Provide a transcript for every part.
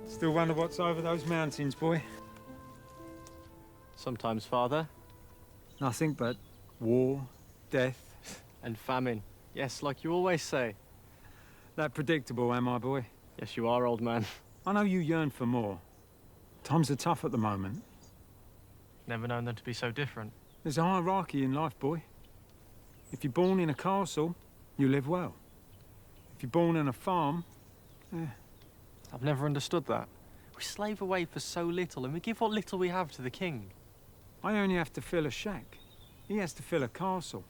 Still wonder what's over those mountains, boy? Sometimes, Father. Nothing but war, death. And famine. Yes, like you always say. That predictable, am I, boy? Yes, you are, old man. I know you yearn for more. Times are tough at the moment. Never known them to be so different. There's a hierarchy in life, boy. If you're born in a castle, you live well. If you're born on a farm, I've never understood that. We slave away for so little, and we give what little we have to the king. I only have to fill a shack. He has to fill a castle.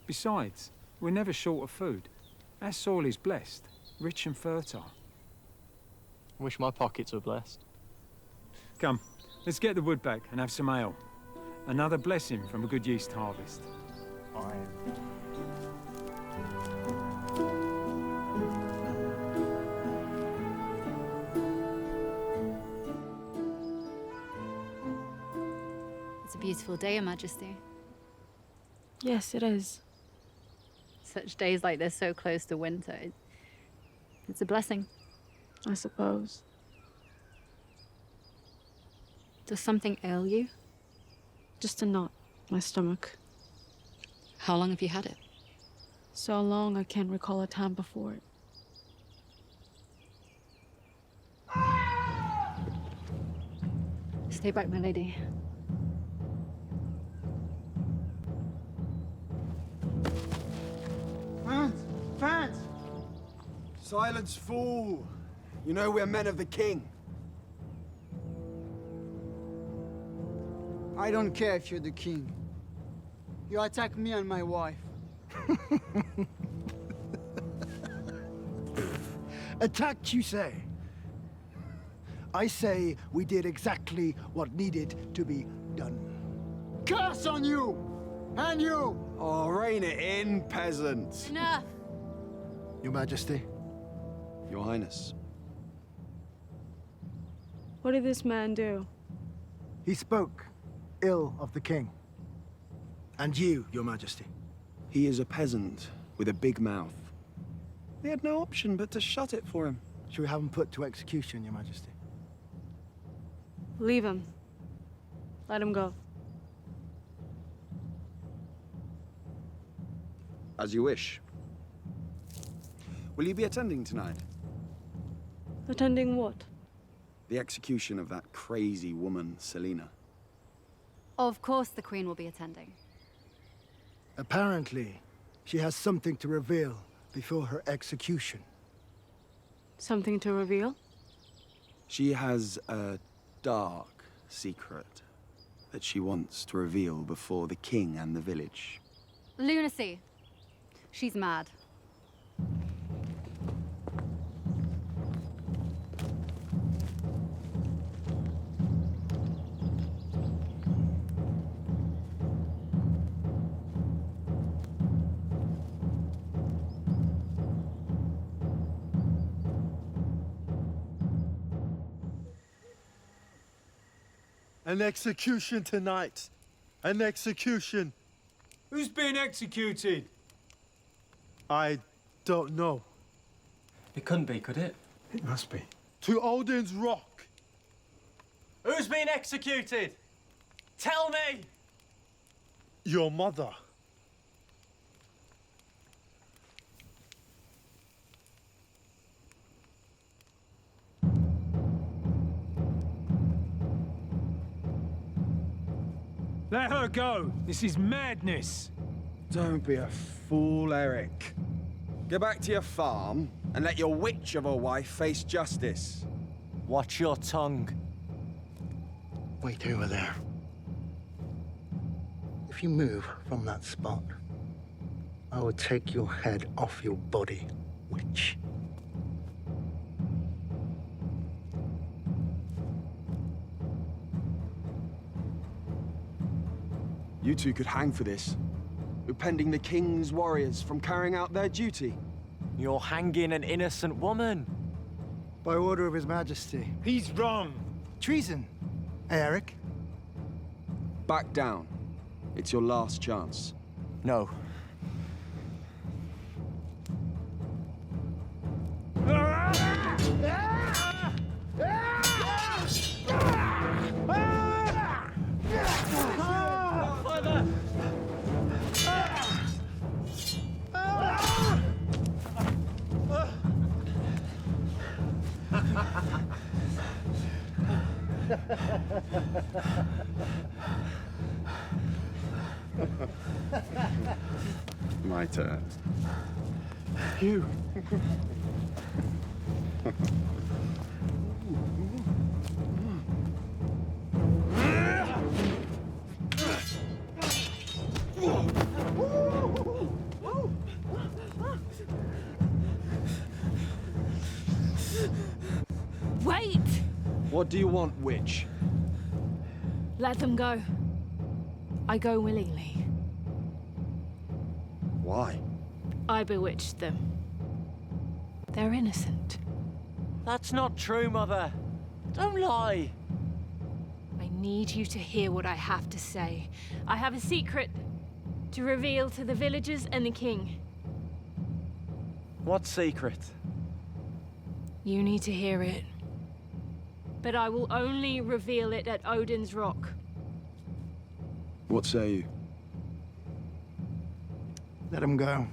Besides, we're never short of food. Our soil is blessed, rich and fertile. I wish my pockets were blessed. Come, let's get the wood back and have some ale. Another blessing from a good yeast harvest. It's a beautiful day, Your Majesty. Yes, it is. Such days like this, so close to winter. It's a blessing. I suppose. Does something ail you? Just a knot. My stomach. How long have you had it? So long I can't recall a time before it. Stay back, my lady. Fans! Silence, fool! You know we're men of the king. I don't care if you're the king. You attack me and my wife. Attacked, you say? I say we did exactly what needed to be done. Curse on you! And you! Oh, rein it in, peasants. Enough! Your Majesty. Your Highness. What did this man do? He spoke ill of the king. And you, Your Majesty. He is a peasant with a big mouth. They had no option but to shut it for him. Should we have him put to execution, Your Majesty? Leave him. Let him go. As you wish. Will you be attending tonight? Attending what? The execution of that crazy woman, Selena. Of course the Queen will be attending. Apparently, she has something to reveal before her execution. Something to reveal? She has a dark secret that she wants to reveal before the king and the village. Lunacy. She's mad. An execution tonight. An execution. Who's being executed? I don't know. It couldn't be, could it? It must be. To Odin's Rock. Who's been executed? Tell me! Your mother. Let her go. This is madness. Don't be a fool, Eric. Go back to your farm and let your witch of a wife face justice. Watch your tongue. Wait over there. If you move from that spot, I will take your head off your body, witch. You two could hang for this, impeding the king's warriors from carrying out their duty. You're hanging an innocent woman. By order of His Majesty. He's wrong. Treason. Eric? Back down. It's your last chance. No. My turn. You. Wait! What do you want, witch? Let them go. I go willingly. Why? I bewitched them. They're innocent. That's not true, Mother. Don't lie. I need you to hear what I have to say. I have a secret to reveal to the villagers and the king. What secret? You need to hear it. But I will only reveal it at Odin's Rock. What say you? Let them go.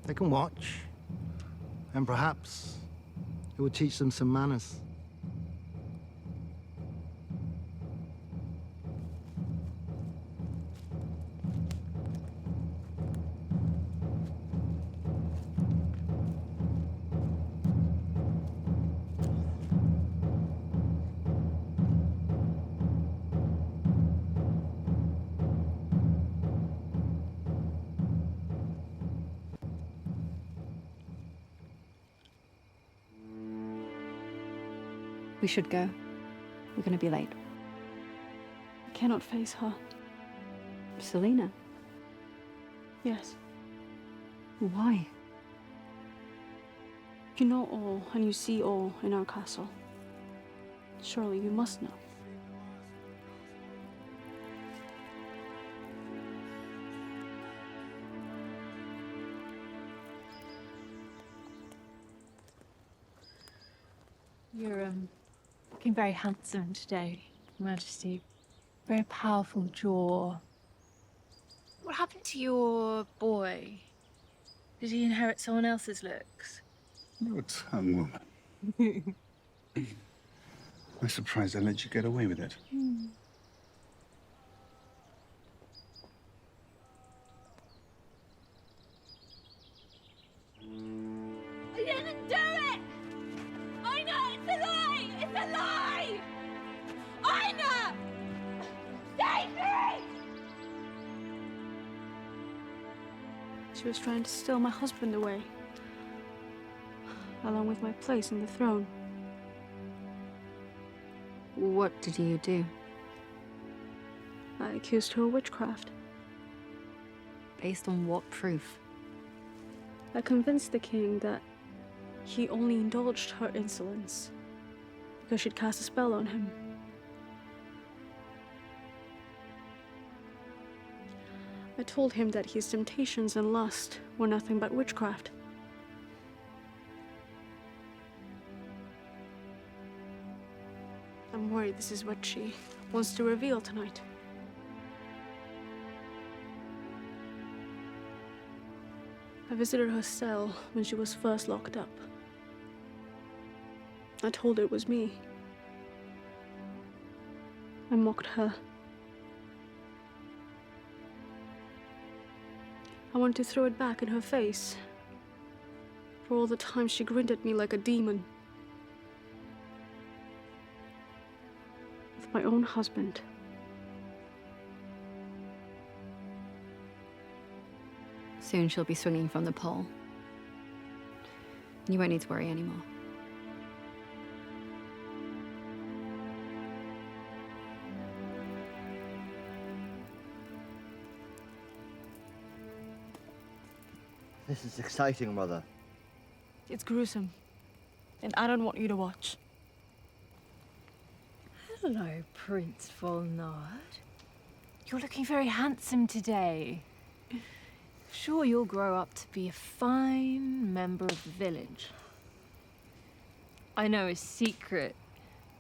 They can watch. And perhaps it will teach them some manners. We should go. We're gonna be late. I cannot face her. Selena, Yes. why? You know all, and you see all in our castle. Surely you must know. You're looking very handsome today, Your Majesty. Very powerful jaw. What happened to your boy? Did he inherit someone else's looks? Your tongue, woman. I'm surprised I let you get away with it. I didn't do it! Aina, it's a lie! It's a lie! Aina! Save me! She was trying to steal my husband away, along with my place in the throne. What did you do? I accused her of witchcraft. Based on what proof? I convinced the king that he only indulged her insolence because she'd cast a spell on him. I told him that his temptations and lust were nothing but witchcraft. I'm worried this is what she wants to reveal tonight. I visited her cell when she was first locked up. I told her it was me. I mocked her. I want to throw it back in her face. For all the time she grinned at me like a demon. With my own husband. Soon she'll be swinging from the pole. You won't need to worry anymore. This is exciting, Mother. It's gruesome. And I don't want you to watch. Hello, Prince Volnard. You're looking very handsome today. Sure, you'll grow up to be a fine member of the village. I know a secret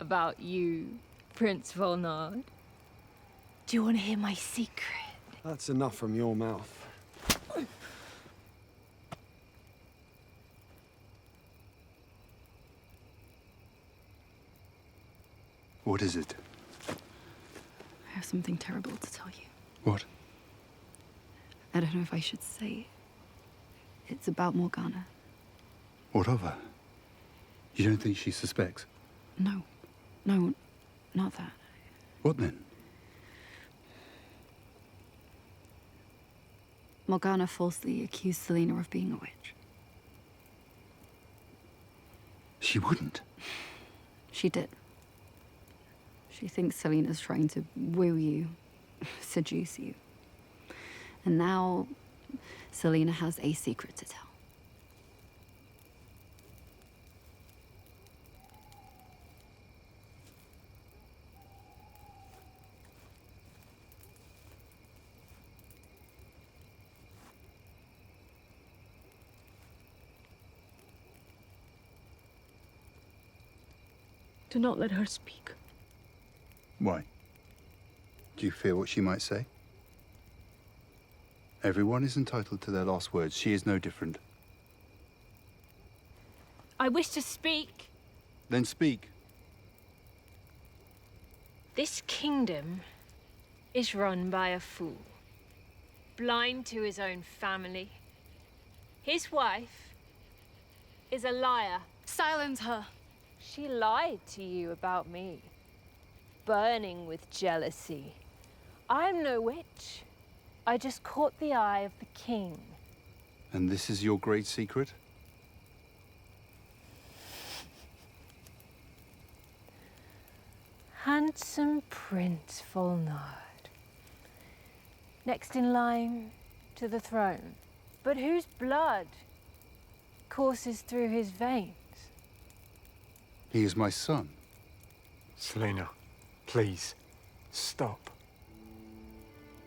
about you, Prince Volnard. Do you want to hear my secret? That's enough from your mouth. What is it? I have something terrible to tell you. What? I don't know if I should say it. It's about Morgana. What of her? You don't think she suspects? No. No, not that. What then? Morgana falsely accused Selena of being a witch. She wouldn't. She did. She thinks Selena's trying to woo you, seduce you. And now, Selena has a secret to tell. Do not let her speak. Why? Do you fear what she might say? Everyone is entitled to their last words. She is no different. I wish to speak. Then speak. This kingdom is run by a fool, blind to his own family. His wife is a liar. Silence her. She lied to you about me, burning with jealousy. I'm no witch. I just caught the eye of the king. And this is your great secret? Handsome Prince Volnard. Next in line to the throne. But whose blood courses through his veins? He is my son. Selena, please, stop.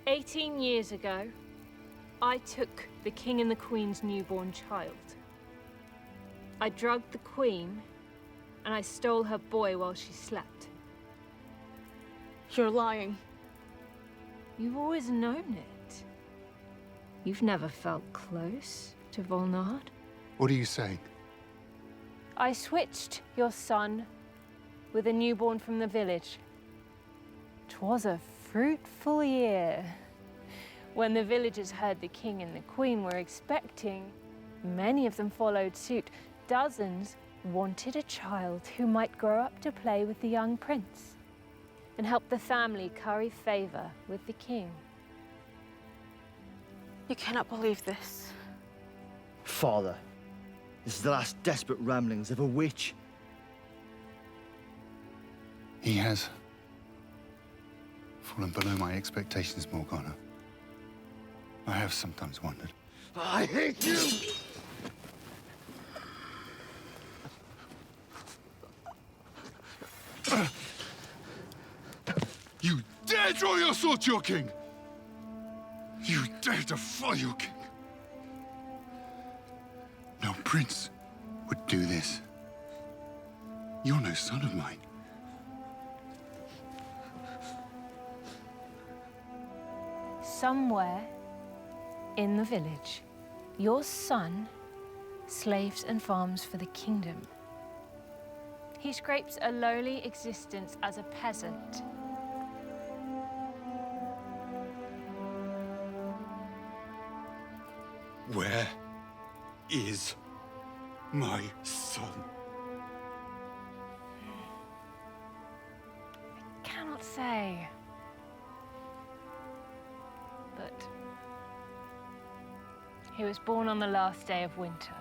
18 years ago, I took the king and the queen's newborn child. I drugged the queen, and I stole her boy while she slept. You're lying. You've always known it. You've never felt close to Volnard. What are you saying? I switched your son with a newborn from the village. 'Twas a fruitful year. When the villagers heard the king and the queen were expecting, many of them followed suit. Dozens wanted a child who might grow up to play with the young prince and help the family curry favor with the king. You cannot believe this. Father, this is the last desperate ramblings of a witch. He has fallen below my expectations, Morgana. I have sometimes wondered. I hate you! You dare draw your sword to your king! You dare defy your king! No prince would do this. You're no son of mine. Somewhere in the village, your son slaves and farms for the kingdom. He scrapes a lowly existence as a peasant. Where is my son? Cannot say. But he was born on the last day of winter.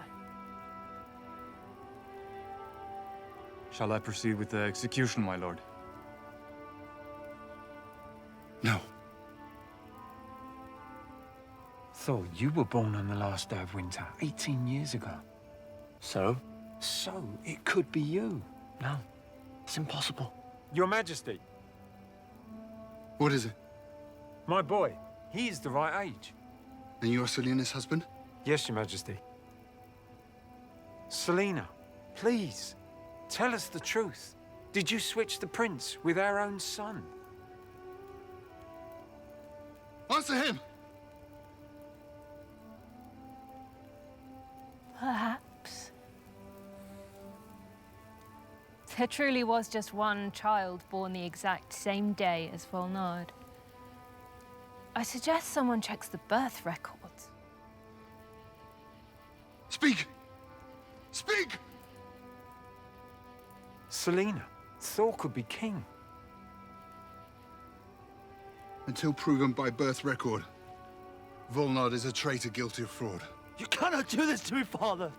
Shall I proceed with the execution, my lord? No. Thor, you were born on the last day of winter, 18 years ago. So? So, it could be you. No, it's impossible. Your Majesty, What is it? my boy, he is the right age. And you're Selena's husband? Yes, Your Majesty. Selena, please, tell us the truth. Did you switch the prince with our own son? Answer him! Perhaps. There truly was just one child born the exact same day as Volnard. I suggest someone checks the birth records. Speak! Speak! Selena, Thor could be king. Until proven by birth record, Volnard is a traitor guilty of fraud. You cannot do this to me, father!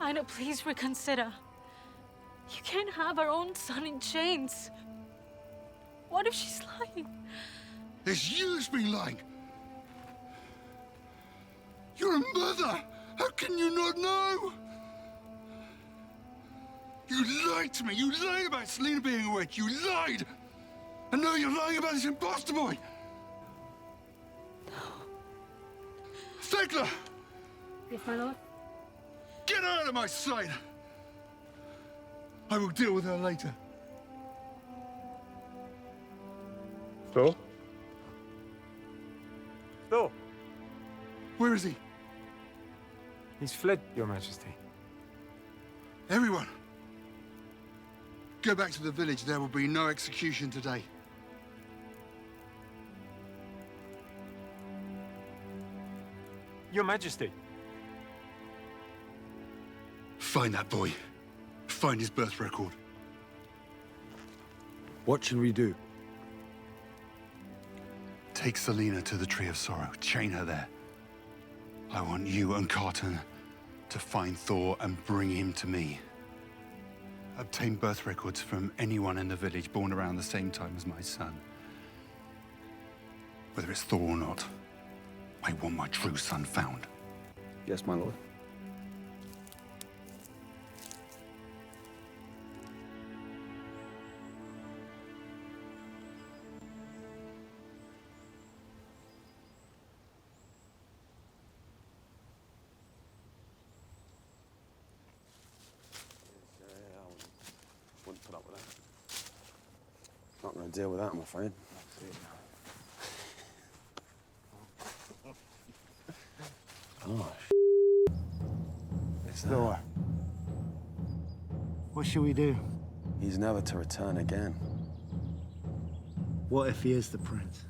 Aina, please reconsider. You can't have our own son in chains. What if she's lying? It's you who's been lying! You're a mother! How can you not know? You lied to me! You lied about Selena being a witch! You lied! And now you're lying about this imposter boy! Thekla! Yes, my lord. Get her out of my sight! I will deal with her later. Thor? Thor? Where is he? He's fled, Your Majesty. Everyone! Go back to the village. There will be no execution today. Your Majesty. Find that boy. Find his birth record. What should we do? Take Selena to the Tree of Sorrow. Chain her there. I want you and Carton to find Thor and bring him to me. Obtain birth records from anyone in the village born around the same time as my son. Whether it's Thor or not, I want my true son found. Yes, my lord. Wouldn't put up with that. Not going to deal with that, I'm afraid. Oh, it's Thor. What should we do? He's never to return again. What if he is the prince?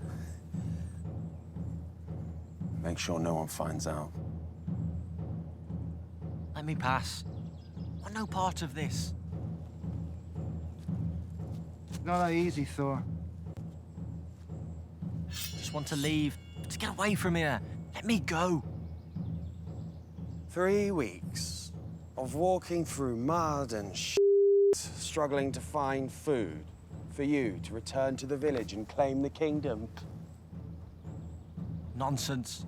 Make sure no one finds out. Let me pass. I want no part of this. Not that easy, Thor. Just want to leave. Just get away from here. Let me go. 3 weeks of walking through mud and struggling to find food for you to return to the village and claim the kingdom. Nonsense.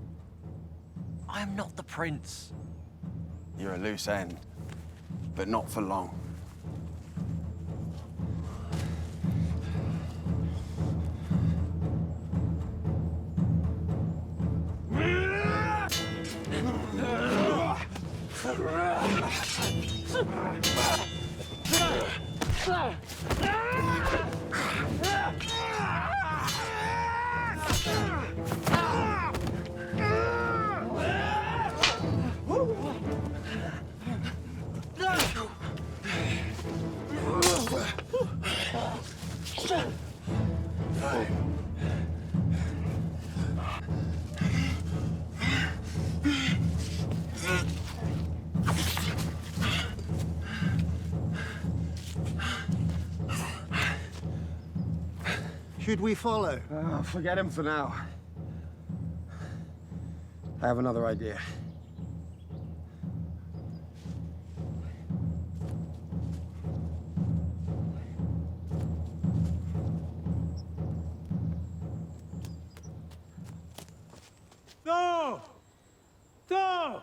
I am not the prince. You're a loose end, but not for long. Should we follow? Forget him for now. I have another idea. No! No!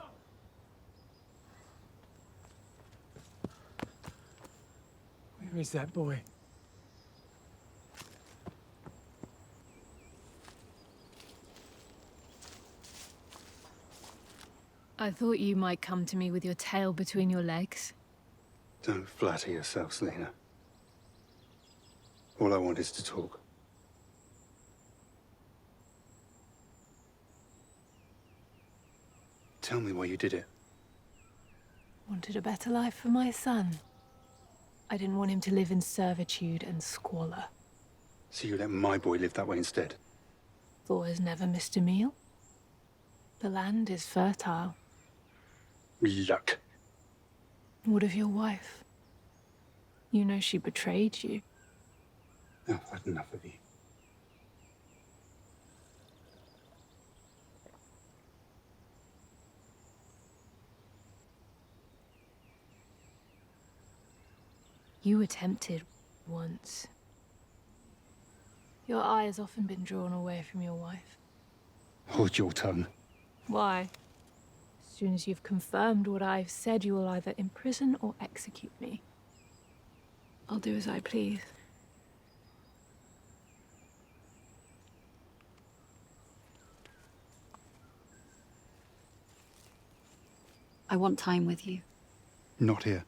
Where is that boy? I thought you might come to me with your tail between your legs. Don't flatter yourself, Selena. All I want is to talk. Tell me why you did it. Wanted a better life for my son. I didn't want him to live in servitude and squalor. So you let my boy live that way instead? Thor has never missed a meal. The land is fertile. Yuck. What of your wife? You know she betrayed you. I've had enough of you. You were tempted once. Your eye has often been drawn away from your wife. Hold your tongue. Why? As soon as you've confirmed what I've said, you will either imprison or execute me. I'll do as I please. I want time with you. Not here.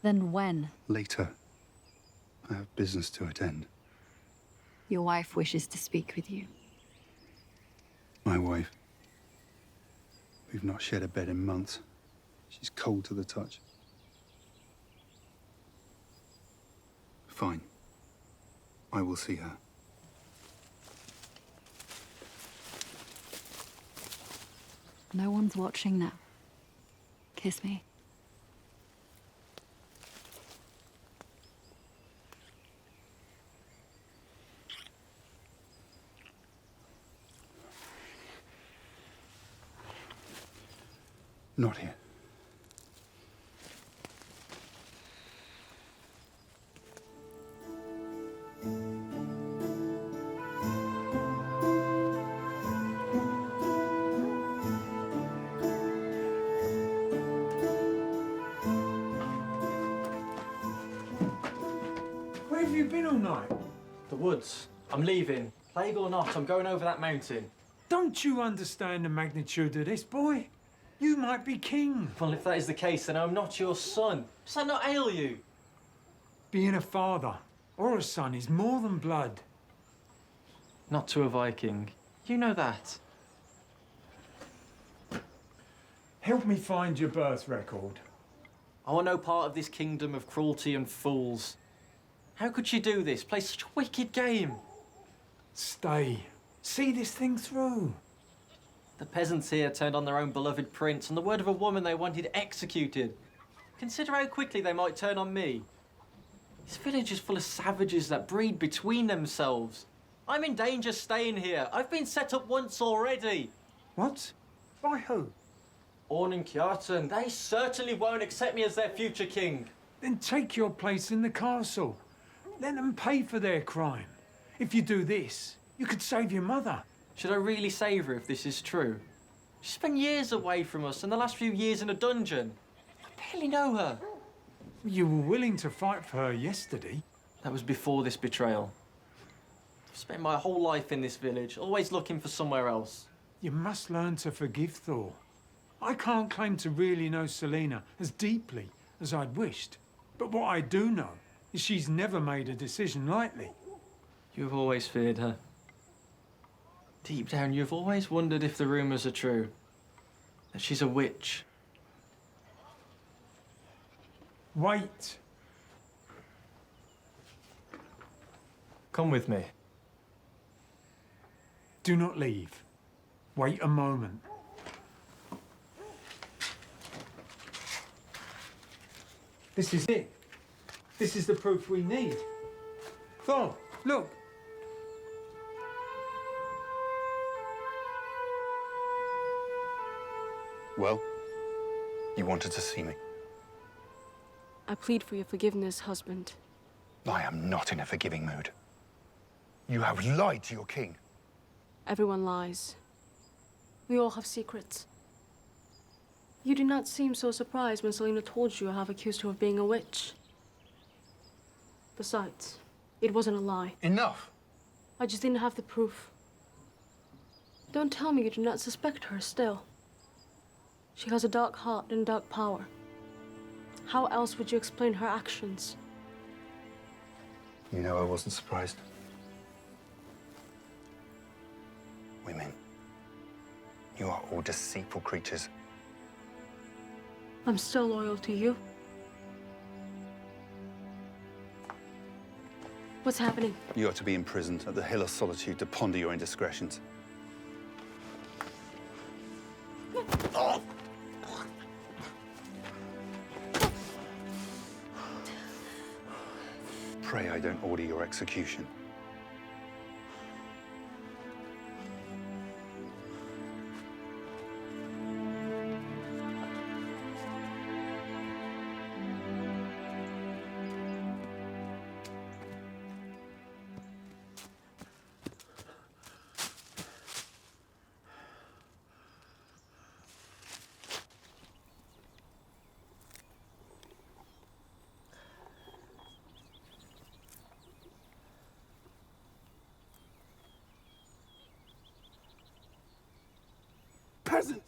Then when? Later. I have business to attend. Your wife wishes to speak with you. My wife. We've not shared a bed in months. She's cold to the touch. Fine. I will see her. No one's watching now. Kiss me. Not here. Where have you been all night? The woods. I'm leaving. Plague or not, I'm going over that mountain. Don't you understand the magnitude of this, boy? You might be king. Well, if that is the case, then I'm not your son. Does that not ail you? Being a father or a son is more than blood. Not to a Viking. You know that. Help me find your birth record. I want no part of this kingdom of cruelty and fools. How could she do this? Play such a wicked game? Stay. See this thing through. The peasants here turned on their own beloved prince, and the word of a woman they wanted executed. Consider how quickly they might turn on me. This village is full of savages that breed between themselves. I'm in danger staying here. I've been set up once already. What? By who? Orn and Kjartan, they certainly won't accept me as their future king. Then take your place in the castle. Let them pay for their crime. If you do this, you could save your mother. Should I really save her if this is true? She spent years away from us and the last few years in a dungeon. I barely know her. You were willing to fight for her yesterday. That was before this betrayal. I've spent my whole life in this village, always looking for somewhere else. You must learn to forgive Thor. I can't claim to really know Selena as deeply as I'd wished. But what I do know is she's never made a decision lightly. You've always feared her. Deep down, you've always wondered if the rumours are true. That she's a witch. Wait. Come with me. Do not leave. Wait a moment. This is it. This is the proof we need. Thor, look. Well, you wanted to see me. I plead for your forgiveness, husband. I am not in a forgiving mood. You have lied to your king. Everyone lies. We all have secrets. You did not seem so surprised when Selena told you I have accused her of being a witch. Besides, it wasn't a lie. Enough! I just didn't have the proof. Don't tell me you do not suspect her still. She has a dark heart and dark power. How else would you explain her actions? You know I wasn't surprised. Women. You are all deceitful creatures. I'm still loyal to you. What's happening? You ought to be imprisoned at the Hill of Solitude to ponder your indiscretions. Pray I don't order your execution. Peasant!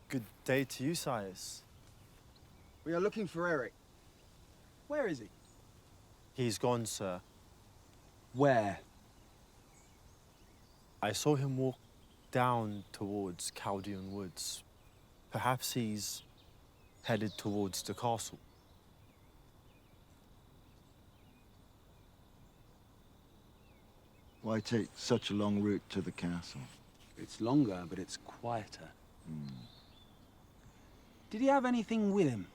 Good day to you, sires. We are looking for Eric. Where is he? He's gone, sir. Where? I saw him walk down towards Chaldean Woods. Perhaps he's headed towards the castle. Why take such a long route to the castle? It's longer, but it's quieter. Did he have anything with him?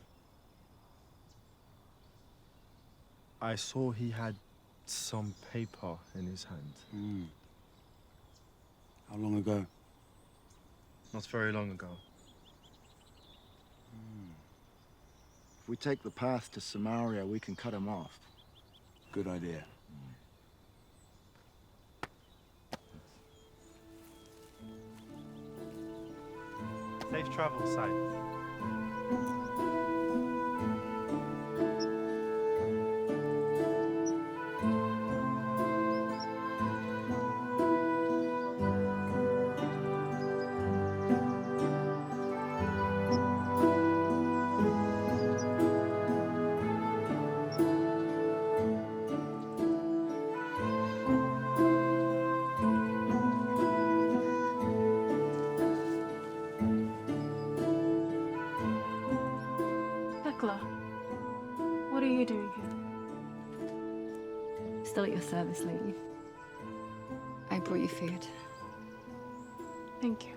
I saw he had some paper in his hand. How long ago? Not very long ago. If we take the path to Samaria, we can cut him off. Good idea. Safe travel, sire. Thekla, what are you doing here? Still at your service, lady. I brought you food. Thank you.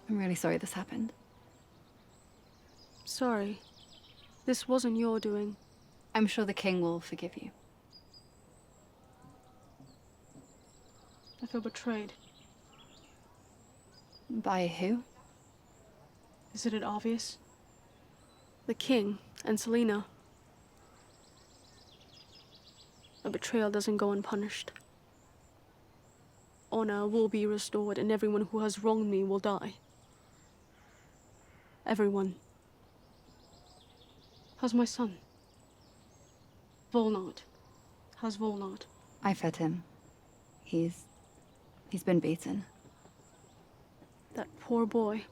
I'm really sorry this happened. Sorry. This wasn't your doing. I'm sure the king will forgive you. I feel betrayed. By who? Isn't it obvious? The king and Selena. A betrayal doesn't go unpunished. Honor will be restored and everyone who has wronged me will die. Everyone. How's my son? Volnard. How's Volnard? I fed him. He's been beaten. That poor boy.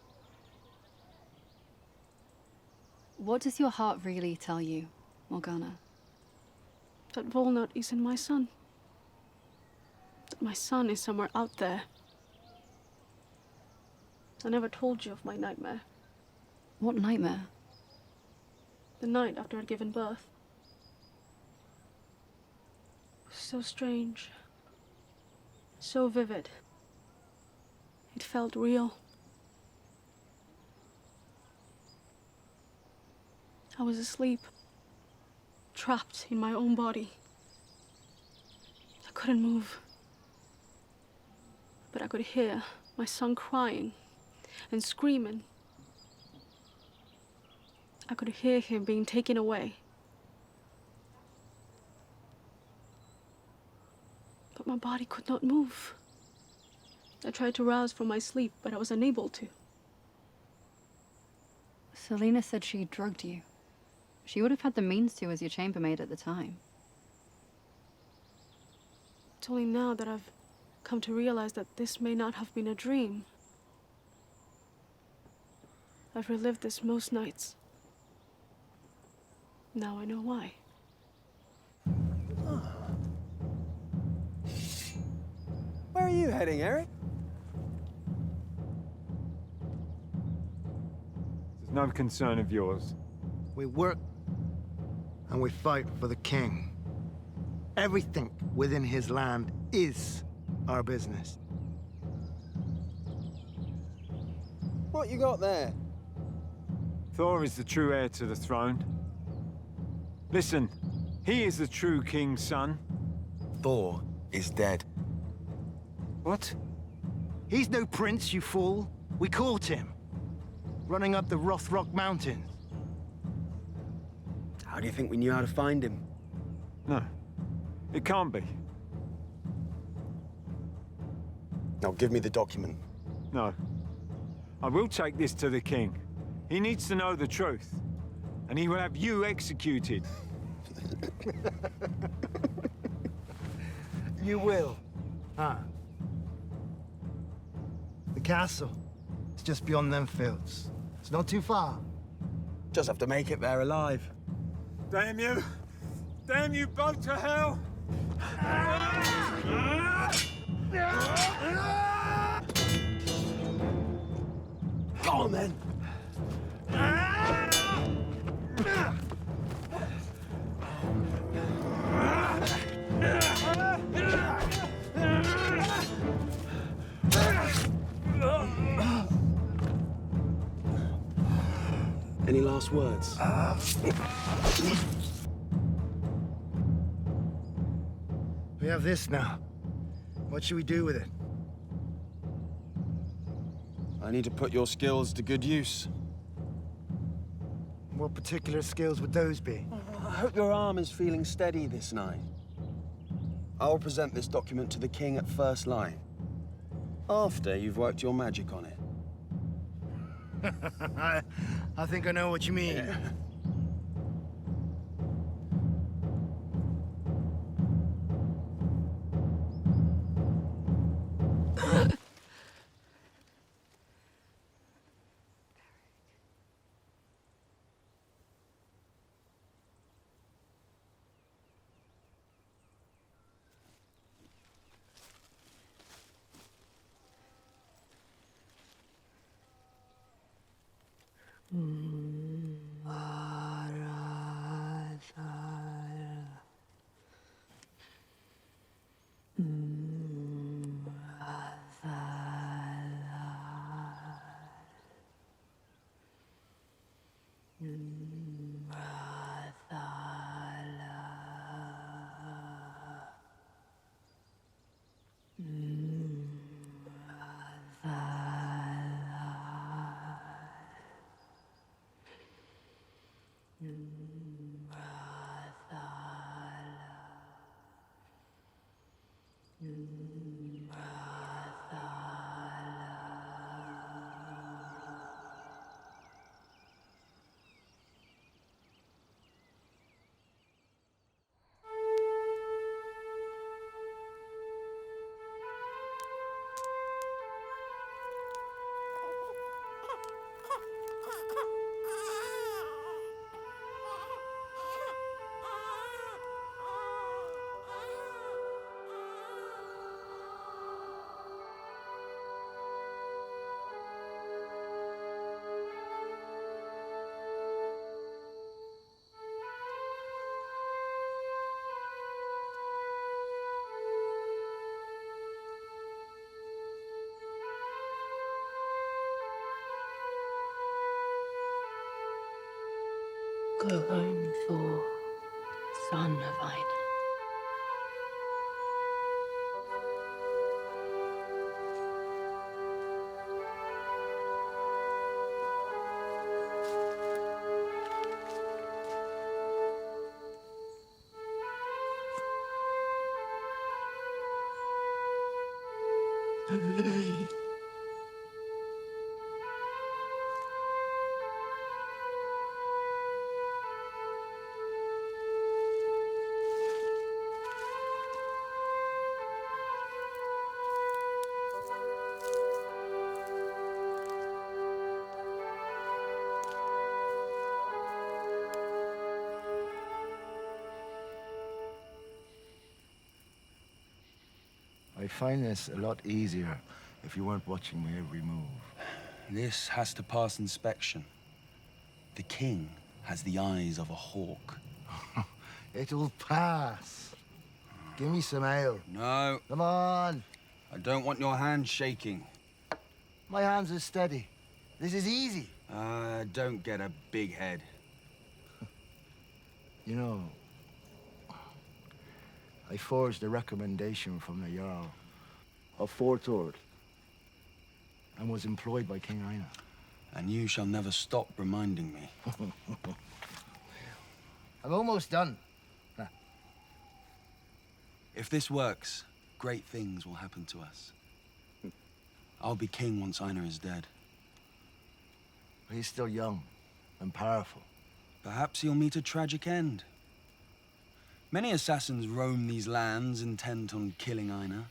What does your heart really tell you, Morgana? That Volnard isn't my son. That my son is somewhere out there. I never told you of my nightmare. What nightmare? The night after I'd given birth. It was so strange. So vivid. It felt real. I was asleep. Trapped in my own body. couldn't move. But I could hear my son crying and screaming. I could hear him being taken away. But my body could not move. I tried to rouse from my sleep, but I was unable to. Selena said she drugged you. She would have had the means to as your chambermaid at the time. It's only now that I've come to realize that this may not have been a dream. I've relived this most nights. Now I know why. Where are you heading, Eric? It's no concern of yours. We work and we fight for the king. Everything within his land is our business. What you got there? Thor is the true heir to the throne. Listen, he is the true king's son. Thor is dead. What? He's no prince, you fool. We caught him. Running up the Rothrock Mountains. How do you think we knew how to find him? No, it can't be. Now give me the document. No. I will take this to the king. He needs to know the truth. And he will have you executed. You will. Huh? The castle is just beyond them fields. It's not too far. Just have to make it there alive. Damn you! Damn you both to hell! Come on, then. Any last words? We have this now. What should we do with it? I need to put your skills to good use. What particular skills would those be? I hope your arm is feeling steady this night. I'll present this document to the king at first line, after you've worked your magic on it. I think I know what you mean. Yeah. Go home, Thor, son of Einar. I'd find this a lot easier if you weren't watching my every move. This has to pass inspection. The king has the eyes of a hawk. It'll pass. Give me some ale. No, Come on. I don't want your hand shaking. My hands are steady. This is easy. Don't get a big head. You know, I forged a recommendation from the Jarl of Fort Ord and was employed by King Einar. And you shall never stop reminding me. I'm almost done. If this works, great things will happen to us. I'll be king once Einar is dead. He's still young and powerful. Perhaps he'll meet a tragic end. Many assassins roam these lands intent on killing Einar.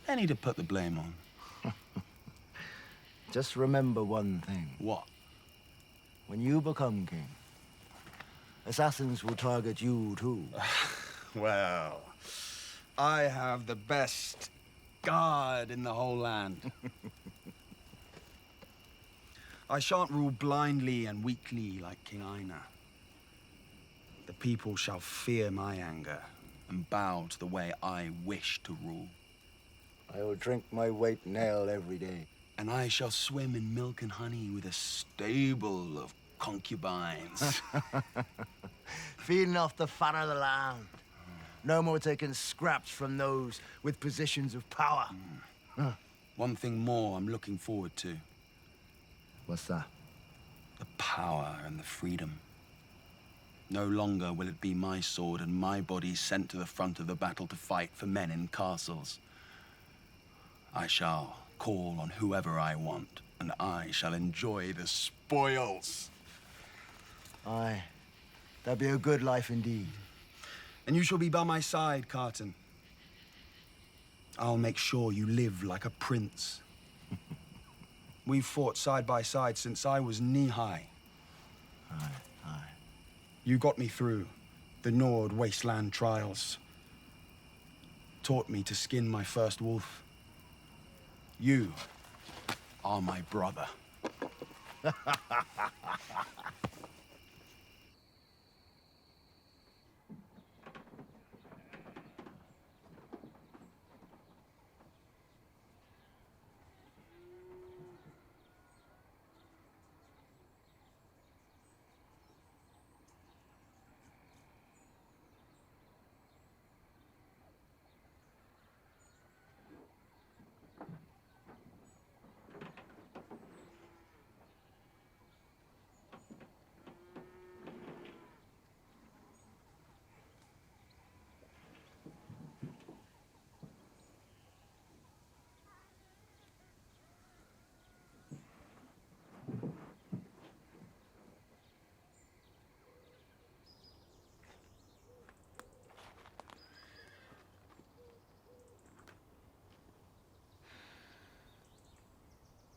Any to put the blame on. Just remember one thing. What? When you become king, assassins will target you too. Well, I have the best guard in the whole land. I shan't rule blindly and weakly like King Einar. The people shall fear my anger and bow to the way I wish to rule. I will drink my weight in ale every day. And I shall swim in milk and honey with a stable of concubines. Feeding off the fat of the land. No more taking scraps from those with positions of power. One thing more I'm looking forward to. What's that? The power and the freedom. No longer will it be my sword and my body sent to the front of the battle to fight for men in castles. I shall call on whoever I want, and I shall enjoy the spoils. Aye, that'd be a good life indeed. And you shall be by my side, Carton. I'll make sure you live like a prince. We've fought side by side since I was knee-high. Aye. You got me through the Nord wasteland trials. Taught me to skin my first wolf. You are my brother.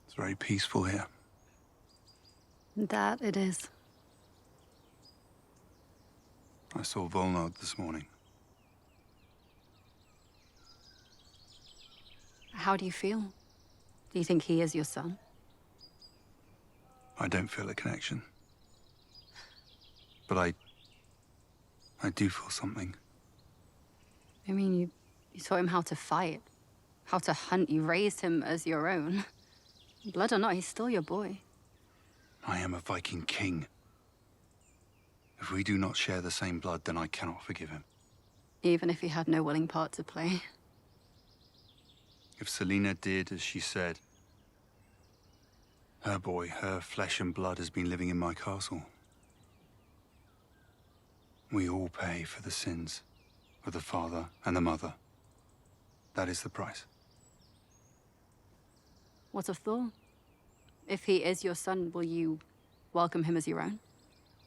It's very peaceful here. That it is. I saw Volnod this morning. How do you feel? Do you think he is your son? I don't feel a connection. But I do feel something. I mean, you taught him how to fight, how to hunt. You raised him as your own. Blood or not, he's still your boy. I am a Viking king. If we do not share the same blood, then I cannot forgive him. Even if he had no willing part to play. If Selena did as she said, her boy, her flesh and blood has been living in my castle. We all pay for the sins of the father and the mother. That is the price. What of Thor? If he is your son, will you welcome him as your own?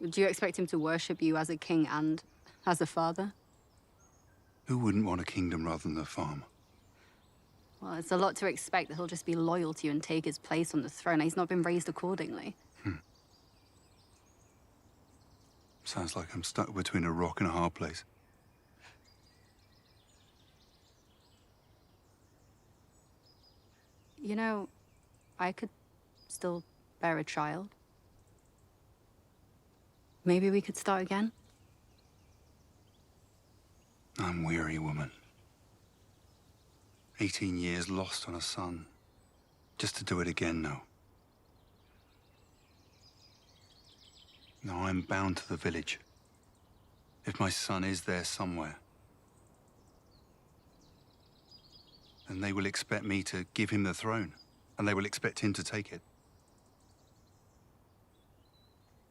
Do you expect him to worship you as a king and as a father? Who wouldn't want a kingdom rather than a farm? Well, it's a lot to expect that he'll just be loyal to you and take his place on the throne. He's not been raised accordingly. Sounds like I'm stuck between a rock and a hard place. You know, I could still bear a child. Maybe we could start again? I'm weary, woman. 18 years lost on a son. Just to do it again now. Now I'm bound to the village. If my son is there somewhere, then they will expect me to give him the throne, and they will expect him to take it.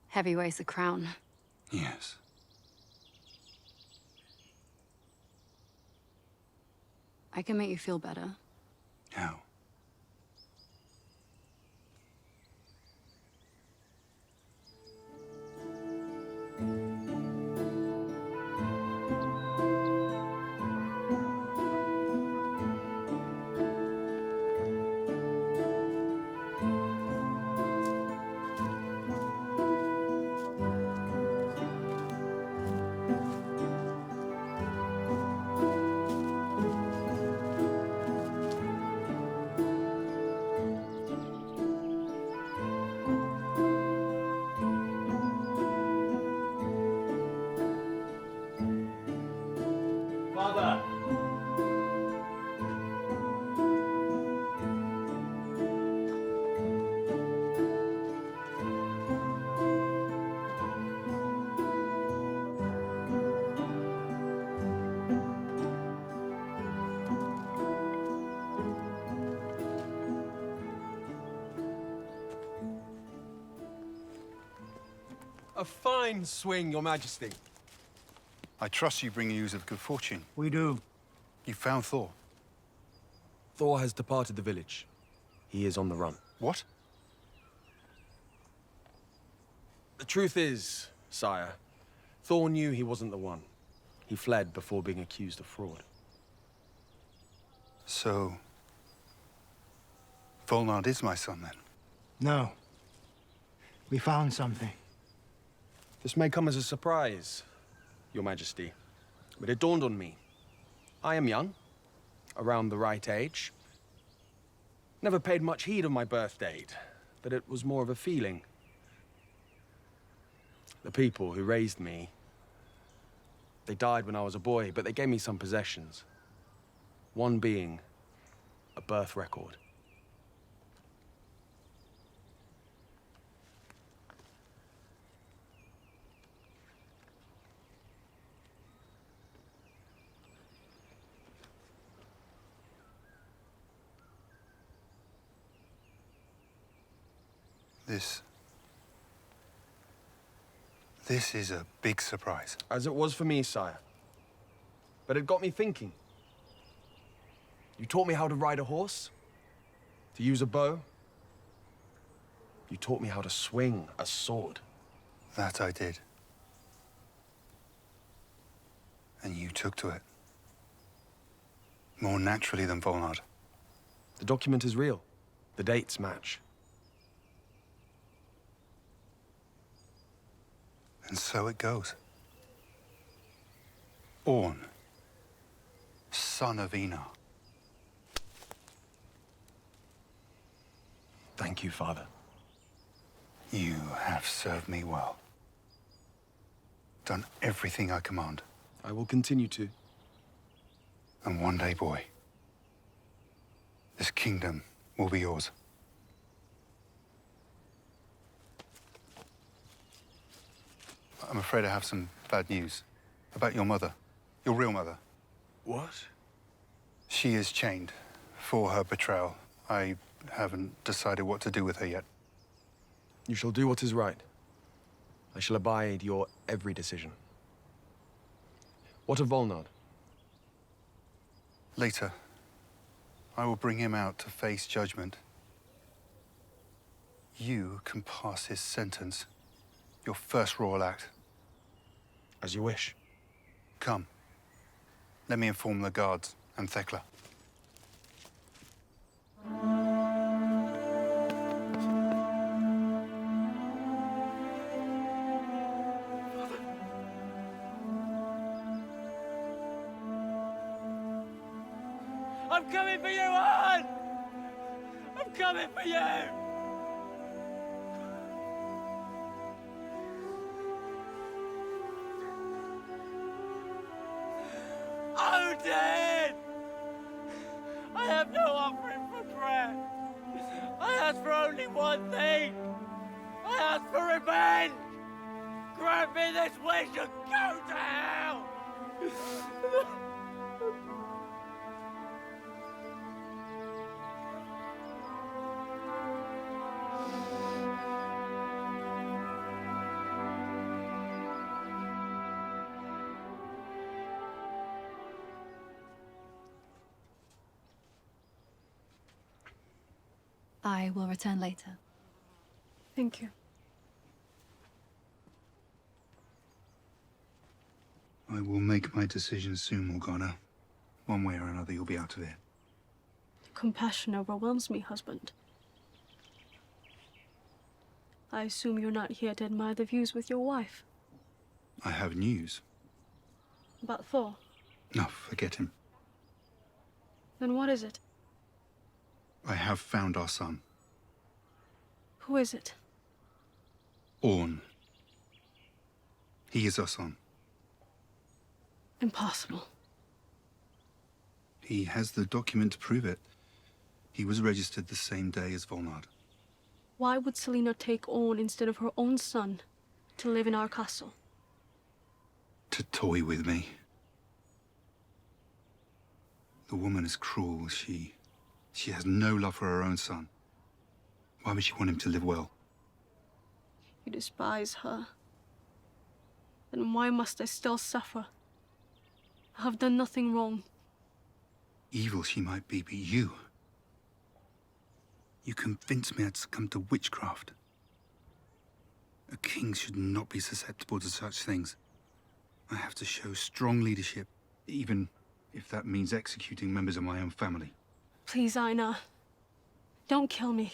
Heavy weighs a crown. Yes. I can make you feel better. How? Father! A fine swing, Your Majesty. I trust you bring news of good fortune. We do. You found Thor. Thor has departed the village. He is on the run. What? The truth is, sire, Thor knew he wasn't the one. He fled before being accused of fraud. So, Volnard is my son, then? No. We found something. This may come as a surprise, Your Majesty, but it dawned on me. I am young, around the right age. Never paid much heed of my birth date, but it was more of a feeling. The people who raised me, they died when I was a boy, but they gave me some possessions. One being a birth record. This is a big surprise. As it was for me, sire. But it got me thinking. You taught me how to ride a horse, to use a bow. You taught me how to swing a sword. That I did. And you took to it. More naturally than Volnard. The document is real. The dates match. And so it goes. Orn, son of Einar. Thank you, Father. You have served me well. Done everything I command. I will continue to. And one day, boy, this kingdom will be yours. I'm afraid I have some bad news about your mother, your real mother. What? She is chained for her betrayal. I haven't decided what to do with her yet. You shall do what is right. I shall abide your every decision. What of Volnard? Later, I will bring him out to face judgment You can pass his sentence. Your first royal act. As you wish. Come. Let me inform the guards and Thekla. I'm coming for you, Anne! I'm coming for you! Odin! I have no offering for prayer. I ask for only one thing. I ask for revenge. Grant me this wish and go to hell! I will return later. Thank you. I will make my decision soon, Morgana. One way or another, you'll be out of here. Compassion overwhelms me, husband. I assume you're not here to admire the views with your wife. I have news. About Thor. No, forget him. Then what is it? I have found our son. Who is it? Orn. He is our son. Impossible. He has the document to prove it. He was registered the same day as Volnard. Why would Selena take Orn instead of her own son to live in our castle? To toy with me. The woman is cruel. She has no love for her own son. Why would she want him to live well? You despise her. Then why must I still suffer? I have done nothing wrong. Evil she might be, but you convinced me I'd succumb to witchcraft. A king should not be susceptible to such things. I have to show strong leadership, even if that means executing members of my own family. Please, Aina. Don't kill me.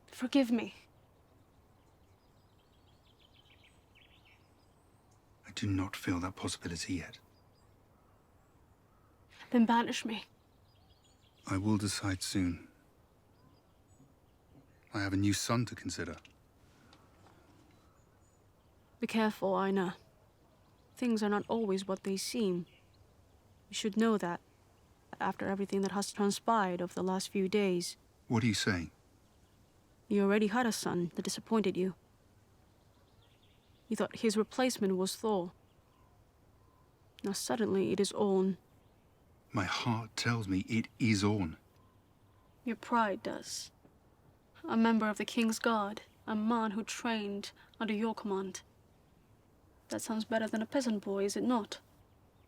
Forgive me. I do not feel that possibility yet. Then banish me. I will decide soon. I have a new son to consider. Be careful, Aina. Things are not always what they seem. You should know that, after everything that has transpired over the last few days. What are you saying? You already had a son that disappointed you. You thought his replacement was Thor. Now suddenly it is Orn. My heart tells me it is Orn. Your pride does. A member of the King's Guard, a man who trained under your command. That sounds better than a peasant boy, is it not?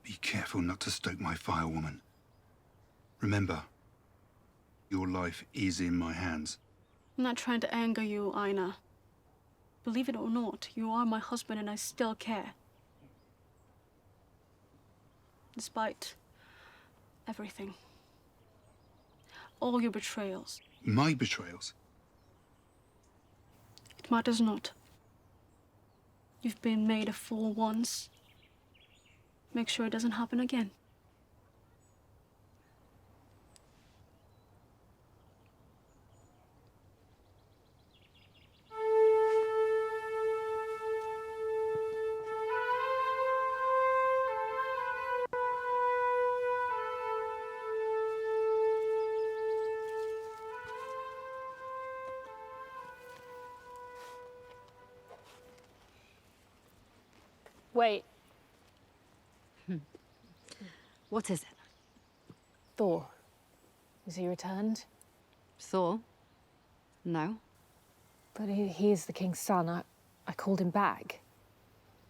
Be careful not to stoke my fire, woman. Remember, your life is in my hands. I'm not trying to anger you, Aina. Believe it or not, you are my husband and I still care. Despite everything. All your betrayals. My betrayals? It matters not. You've been made a fool once. Make sure it doesn't happen again. Wait, What is it? Thor. Has he returned? Thor? No. But he is the king's son. I called him back.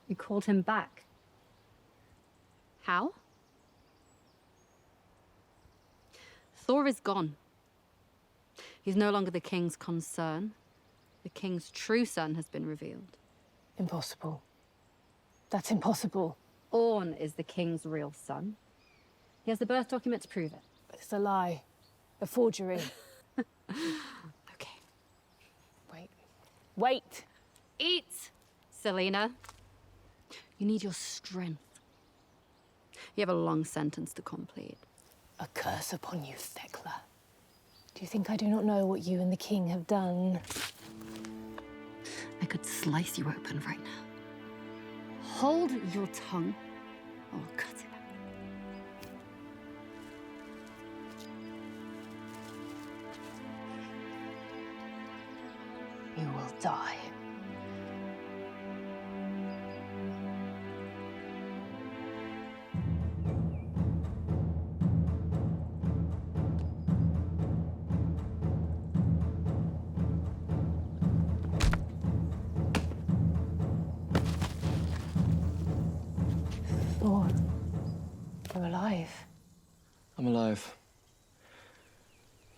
You called him back? How? Thor is gone. He's no longer the king's concern. The king's true son has been revealed. Impossible. That's impossible. Orn is the king's real son. He has the birth document to prove it. But it's a lie. A forgery. Okay. Wait. Wait! Eat, Selena. You need your strength. You have a long sentence to complete. A curse upon you, Thekla. Do you think I do not know what you and the king have done? I could slice you open right now. Hold your tongue, or I'll cut it out. You will die. Thor, you're alive. I'm alive.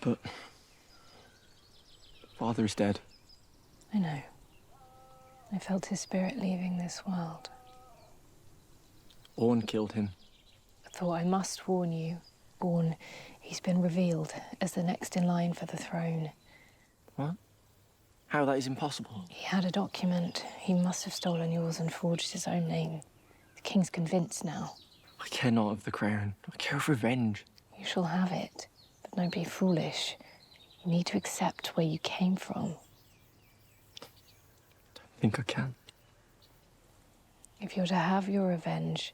But Father is dead. I know. I felt his spirit leaving this world. Orn killed him. Thor, I must warn you. Orn, he's been revealed as the next in line for the throne. What? How that is impossible. He had a document. He must have stolen yours and forged his own name. The king's convinced now. I care not of the crown. I care of revenge. You shall have it, but don't be foolish. You need to accept where you came from. I think I can. If you're to have your revenge,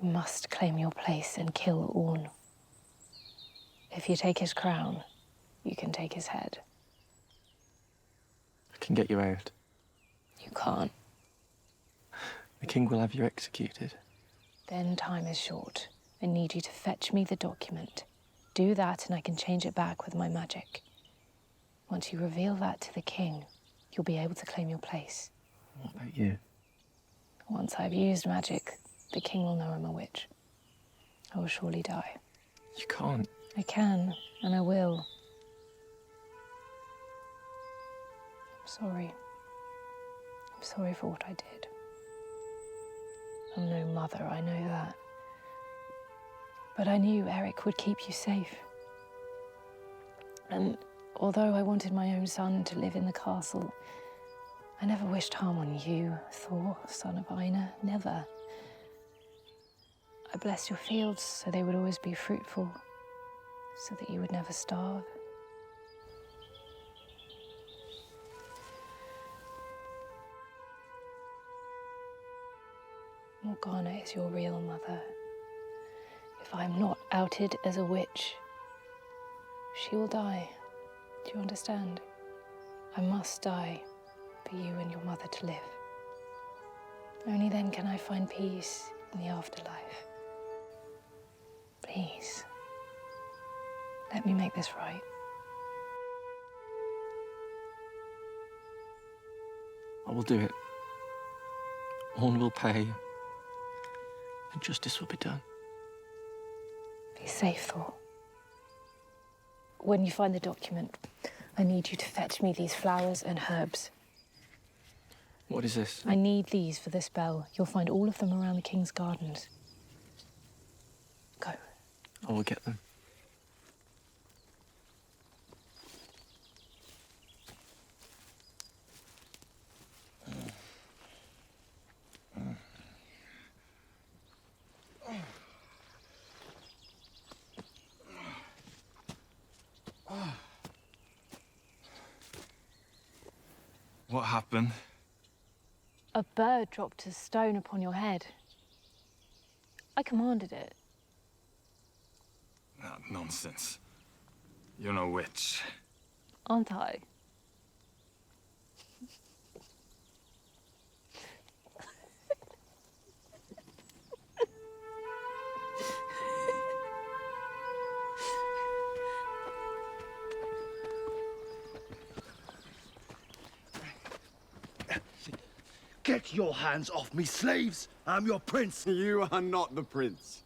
you must claim your place and kill Orn. If you take his crown, you can take his head. I can get you out. You can't. The king will have you executed. Then time is short. I need you to fetch me the document. Do that and I can change it back with my magic. Once you reveal that to the king, you'll be able to claim your place. What about you? Once I've used magic, the king will know I'm a witch. I will surely die. You can't. I can, and I will. I'm sorry. I'm sorry for what I did. I'm no mother, I know that. But I knew Eric would keep you safe. And although I wanted my own son to live in the castle, I never wished harm on you, Thor, son of Einar, never. I blessed your fields so they would always be fruitful, so that you would never starve. Morgana is your real mother. If I'm not outed as a witch, she will die. Do you understand? I must die for you and your mother to live. Only then can I find peace in the afterlife. Please, let me make this right. I will do it. Orn will pay, and justice will be done. Be safe, Thor. When you find the document, I need you to fetch me these flowers and herbs. What is this? I need these for the spell. You'll find all of them around the king's gardens. Go. I will get them. What happened? A bird dropped a stone upon your head. I commanded it. Ah, nonsense. You're no witch. Aren't I? Get your hands off me, slaves! I'm your prince! You are not the prince.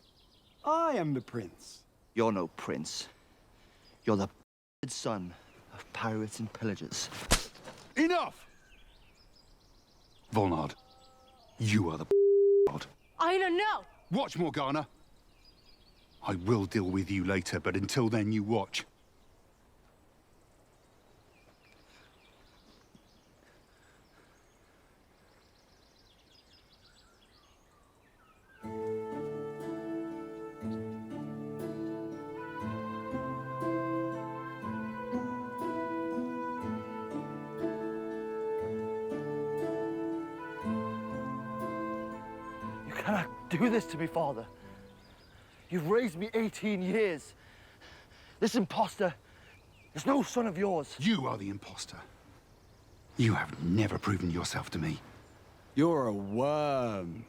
I am the prince. You're no prince. You're the son of pirates and pillagers. Enough! Volnard, you are the god. Aina, no! Watch, Morgana. I will deal with you later, but until then, you watch. You cannot do this to me, Father. You've raised me 18 years. This imposter is no son of yours. You are the imposter. You have never proven yourself to me. You're a worm.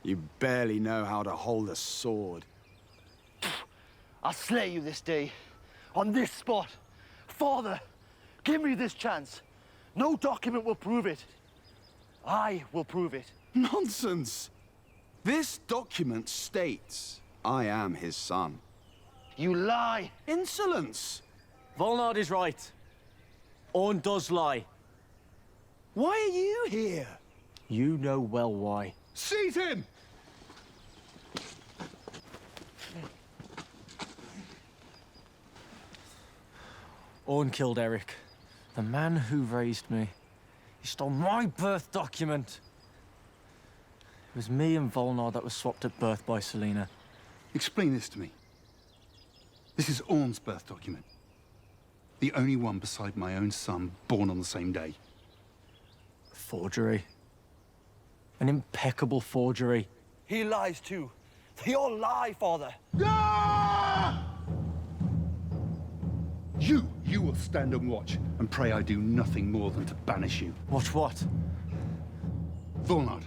You barely know how to hold a sword. I'll slay you this day, on this spot. Father, give me this chance. No document will prove it. I will prove it. Nonsense! This document states I am his son. You lie! Insolence! Volnard is right. Orn does lie. Why are you here? You know well why. Seize him! Orn killed Eric, the man who raised me. He stole my birth document. It was me and Volnard that was swapped at birth by Selena. Explain this to me. This is Orn's birth document. The only one beside my own son born on the same day. Forgery. An impeccable forgery. He lies too. They all lie, Father. You will stand and watch and pray I do nothing more than to banish you. Watch what? Volnard,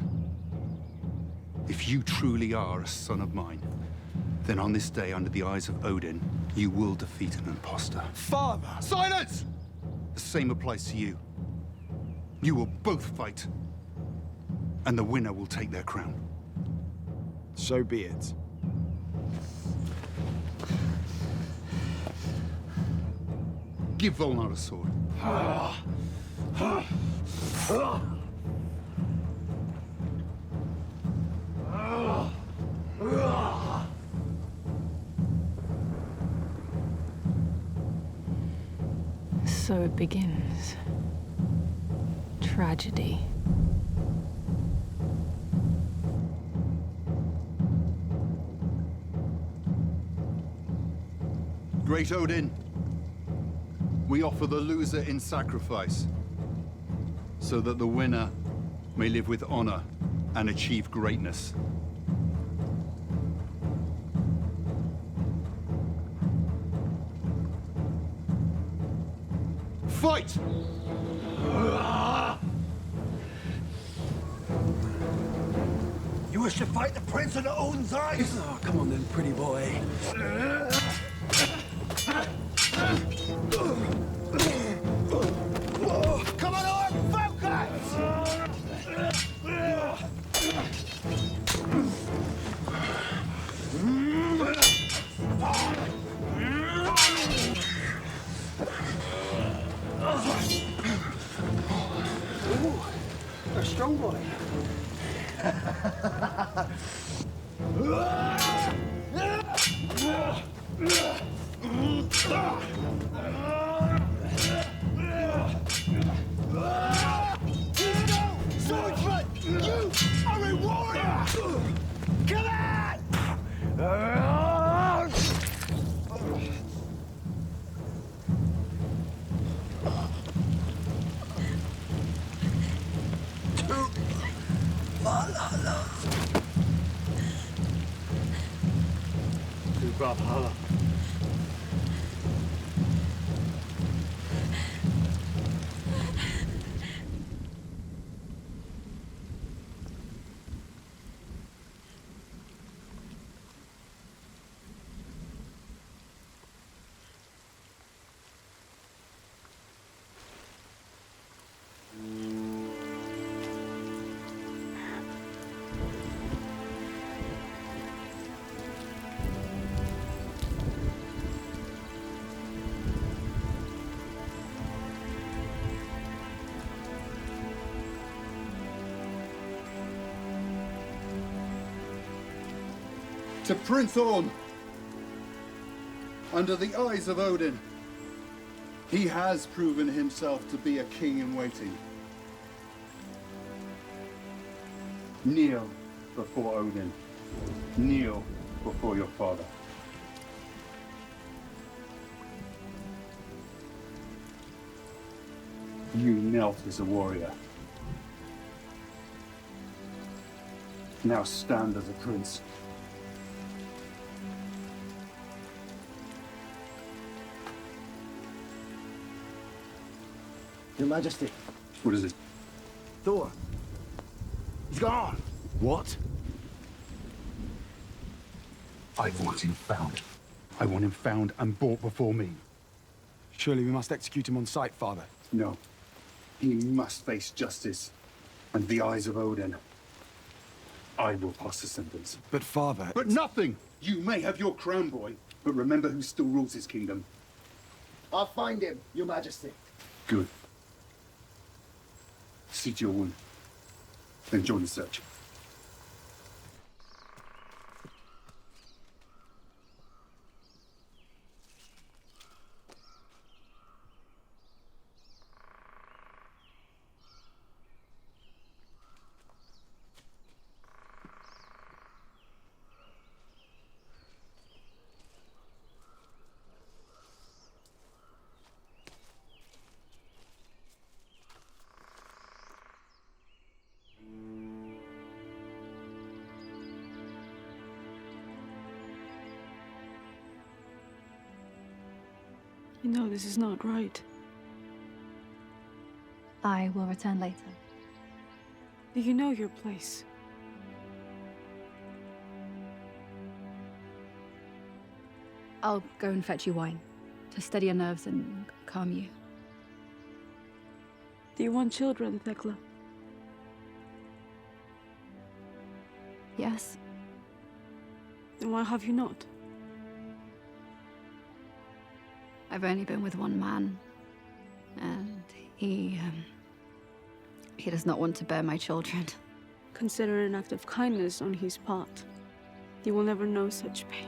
if you truly are a son of mine, then on this day, under the eyes of Odin, you will defeat an imposter. Father! Silence! The same applies to you. You will both fight, and the winner will take their crown. So be it. Give Volnard a sword. So it begins. Tragedy. Great Odin, we offer the loser in sacrifice, so that the winner may live with honor and achieve greatness. Fight! You wish to fight the prince under Odin's eyes? Oh, come on then, pretty boy. Come on, Orm, focus! A strong boy. Swordsman, you are a warrior! Come on! To Valhalla. To Valhalla. To Prince Orm, under the eyes of Odin, he has proven himself to be a king in waiting. Kneel before Odin. Kneel before your father. You knelt as a warrior. Now stand as a prince. Your Majesty, What is it? Thor. He's gone. What? I want him found. I want him found and brought before me. Surely we must execute him on sight, Father. No. He must face justice and the eyes of Odin. I will pass the sentence. But Father... But nothing! You may have your crown, boy, but remember who still rules his kingdom. I'll find him, Your Majesty. Good. See to your wound. Then join the search. You know this is not right. I will return later. Do you know your place? I'll go and fetch you wine to steady your nerves and calm you. Do you want children, Thekla? Yes? Then why have you not? I've only been with one man, and he does not want to bear my children. Consider it an act of kindness on his part. You will never know such pain.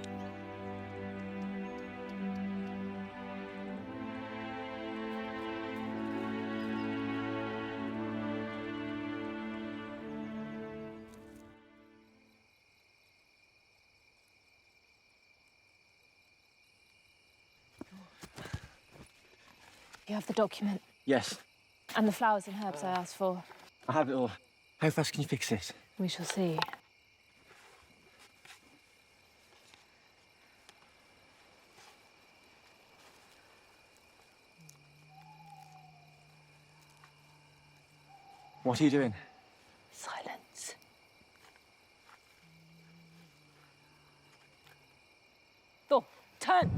You have the document Yes, and the flowers and herbs I asked for. I have it all. How fast can you fix this? We shall see. What are you doing? Silence. Thor, turn!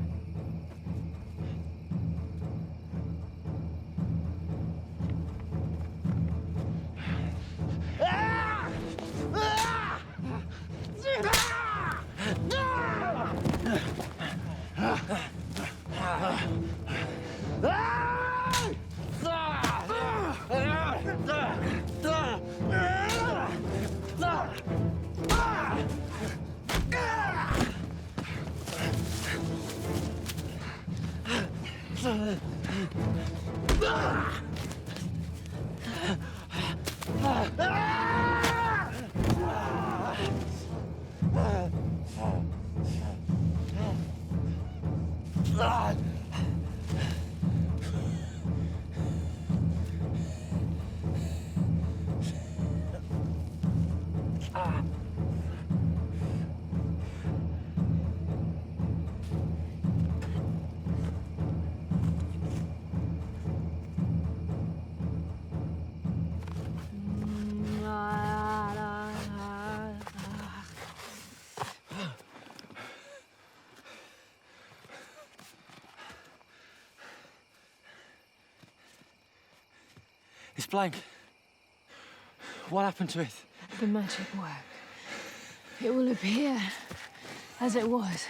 It's blank. What happened to it? The magic work. It will appear as it was.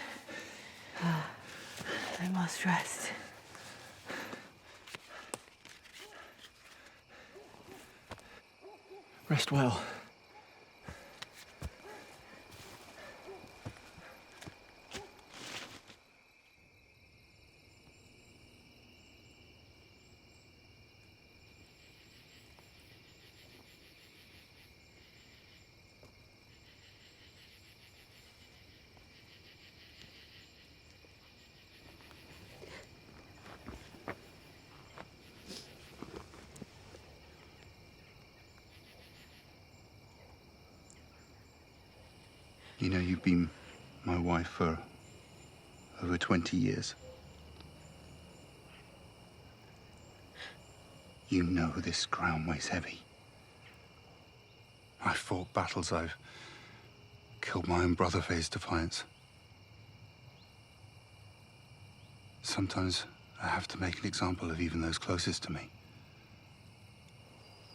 I must rest. Rest well. You know, you've been my wife for over 20 years. You know this crown weighs heavy. I've fought battles, I've killed my own brother for his defiance. Sometimes I have to make an example of even those closest to me.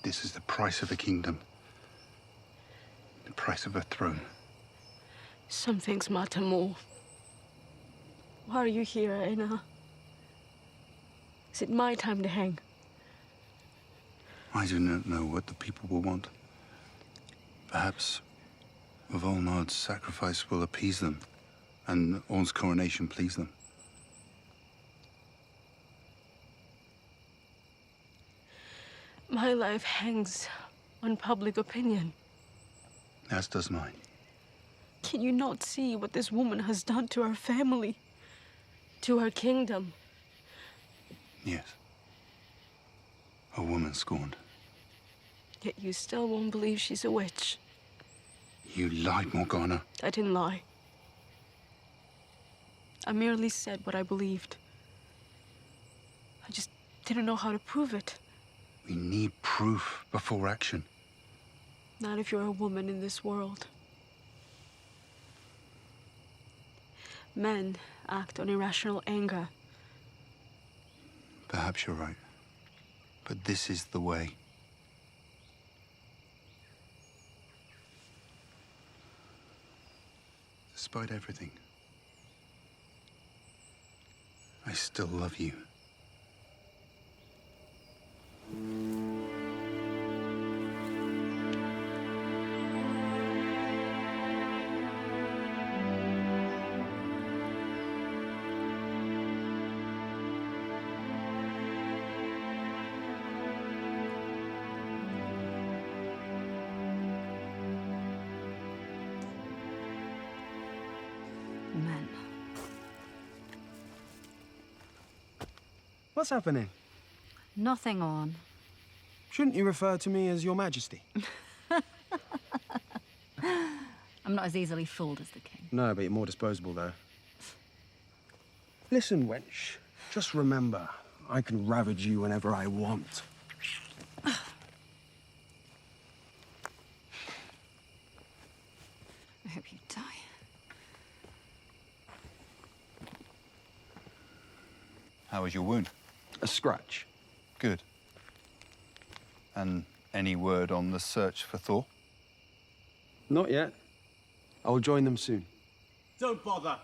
This is the price of a kingdom. The price of a throne. Some things matter more. Why are you here, Aina? Is it my time to hang? I do not know what the people will want. Perhaps Volnard's sacrifice will appease them, and Orn's coronation please them. My life hangs on public opinion. As does mine. Can you not see what this woman has done to our family? To our kingdom? Yes. A woman scorned. Yet you still won't believe she's a witch. You lied, Morgana. I didn't lie. I merely said what I believed. I just didn't know how to prove it. We need proof before action. Not if you're a woman in this world. Men act on irrational anger. Perhaps you're right. But this is the way. Despite everything, I still love you. Men. What's happening? Nothing on. Shouldn't you refer to me as Your Majesty? I'm not as easily fooled as the king. No, but you're more disposable, though. Listen, wench. Just remember, I can ravage you whenever I want. I hope you die. How was your wound? A scratch. Good. And any word on the search for Thor? Not yet. I'll join them soon. Don't bother.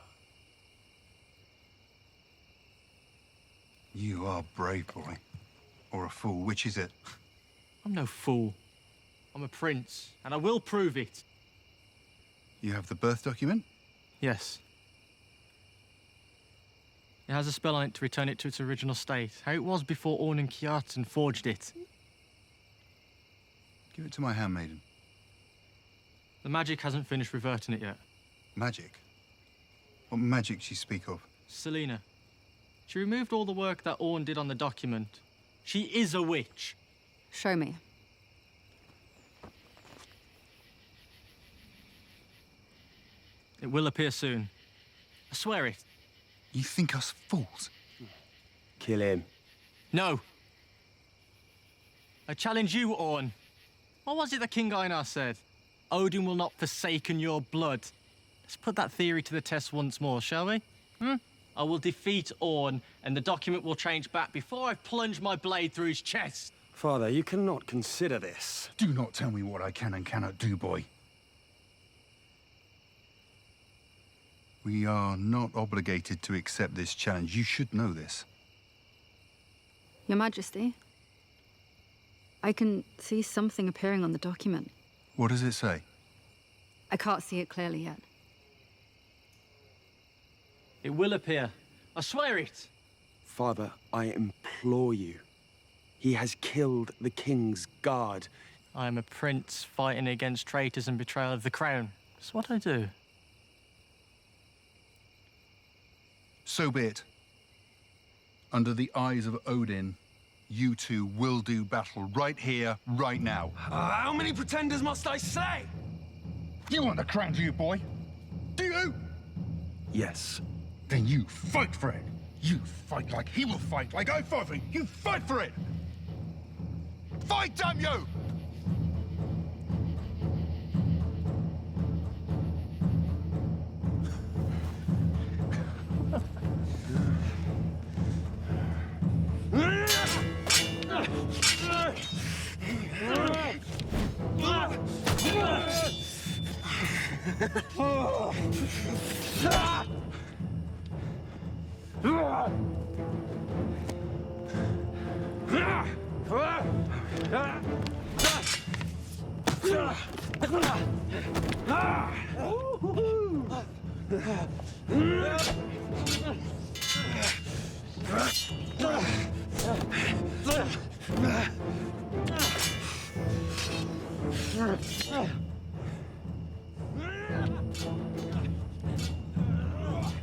You are brave, boy. Or a fool. Which is it? I'm no fool. I'm a prince, and I will prove it. You have the birth document? Yes. It has a spell on it to return it to its original state, how it was before Orn and Kjartan forged it. Give it to my handmaiden. The magic hasn't finished reverting it yet. Magic? What magic do you speak of? Selena. She removed all the work that Orn did on the document. She is a witch. Show me. It will appear soon. I swear it. You think us fools? Kill him. No. I challenge you, Orn. What was it that King Einar said? Odin will not forsaken your blood. Let's put that theory to the test once more, shall we? I will defeat Orn, and the document will change back before I plunge my blade through his chest. Father, you cannot consider this. Do not tell me what I can and cannot do, boy. We are not obligated to accept this challenge. You should know this. Your Majesty, I can see something appearing on the document. What does it say? I can't see it clearly yet. It will appear. I swear it. Father, I implore you. He has killed the king's guard. I am a prince fighting against traitors and betrayal of the crown. It's what I do. So be it. Under the eyes of Odin, you two will do battle right here, right now. How many pretenders must I slay? You want the crown, do you, boy? Yes. Then you fight for it. You fight like he will fight, like I fought for it. You fight for it! Fight, damn you!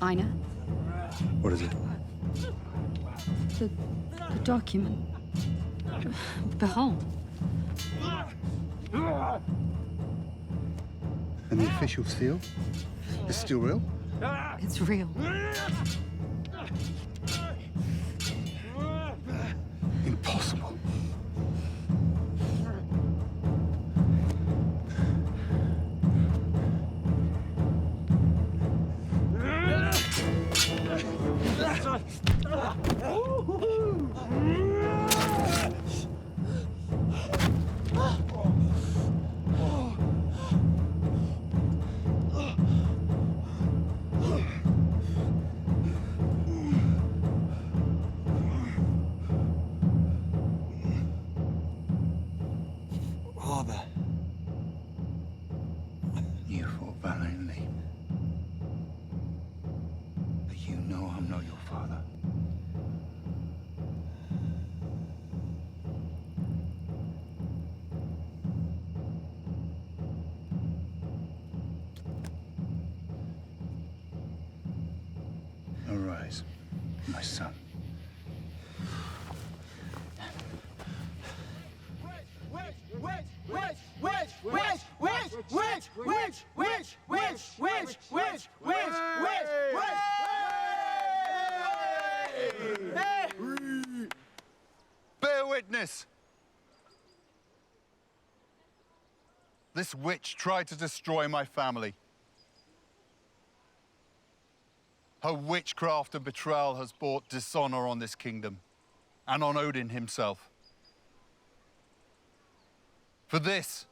Aina, What is it? the document. Behold. And the official seal? Is still real? It's real. Impossible. Father. You fought valiantly. But you know I'm not your father. Arise, my son. Bear witness! This witch tried to destroy my family. Her witchcraft and betrayal has brought dishonor on this kingdom and on Odin himself. For this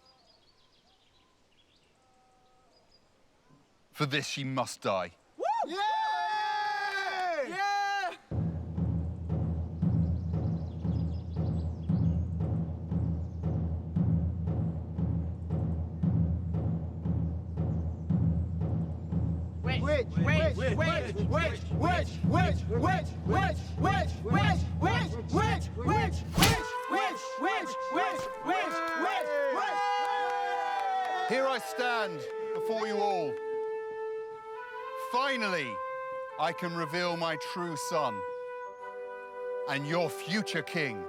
she must die. Yeah! Here I stand before you all. Finally, I can reveal my true son and your future king.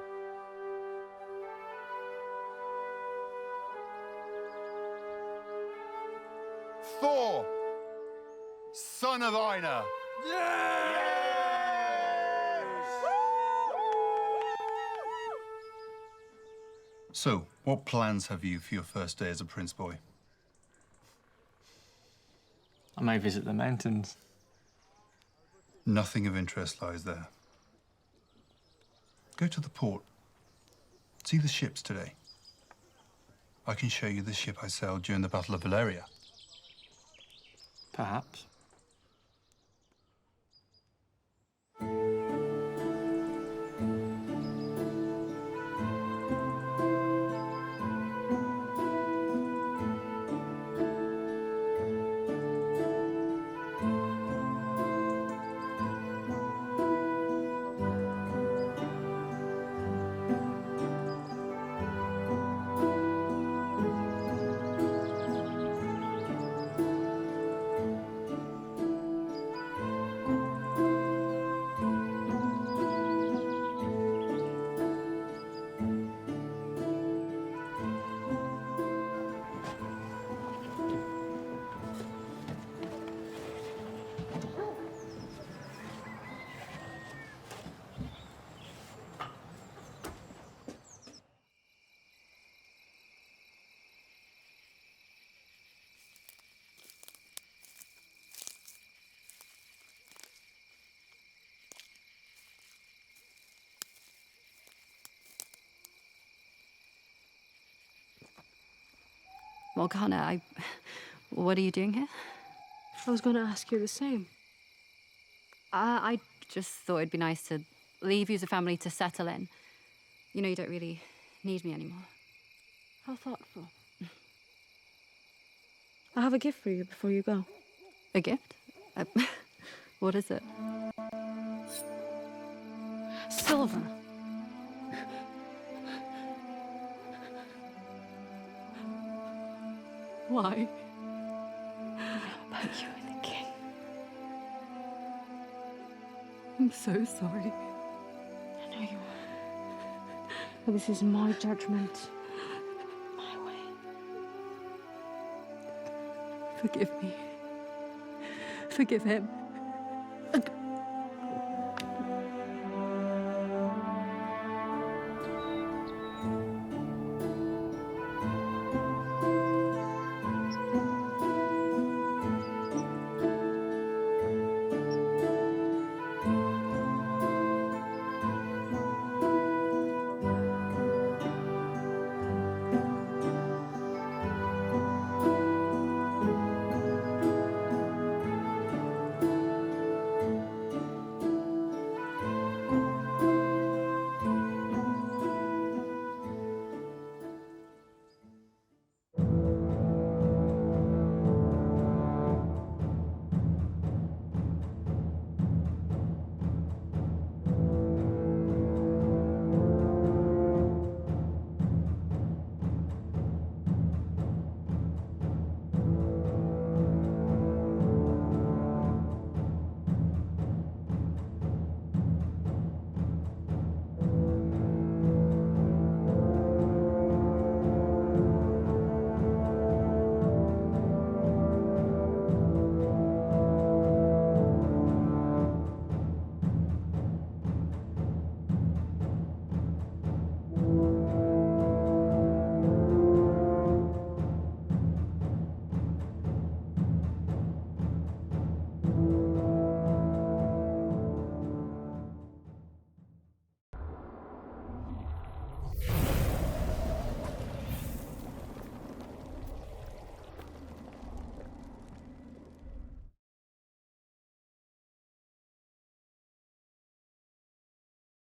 Thor, son of Einar. So, what plans have you for your first day as a prince boy? I may visit the mountains. Nothing of interest lies there. Go to the port. See the ships today. I can show you the ship I sailed during the Battle of Valeria. Perhaps. Morgana, what are you doing here? I was going to ask you the same. I just thought it'd be nice to leave you as a family to settle in. You know, you don't really need me anymore. How thoughtful. I have a gift for you before you go. A gift? What is it? Silver. Why? About you and the king. I'm so sorry. I know you are. But this is my judgment. My way. Forgive me. Forgive him.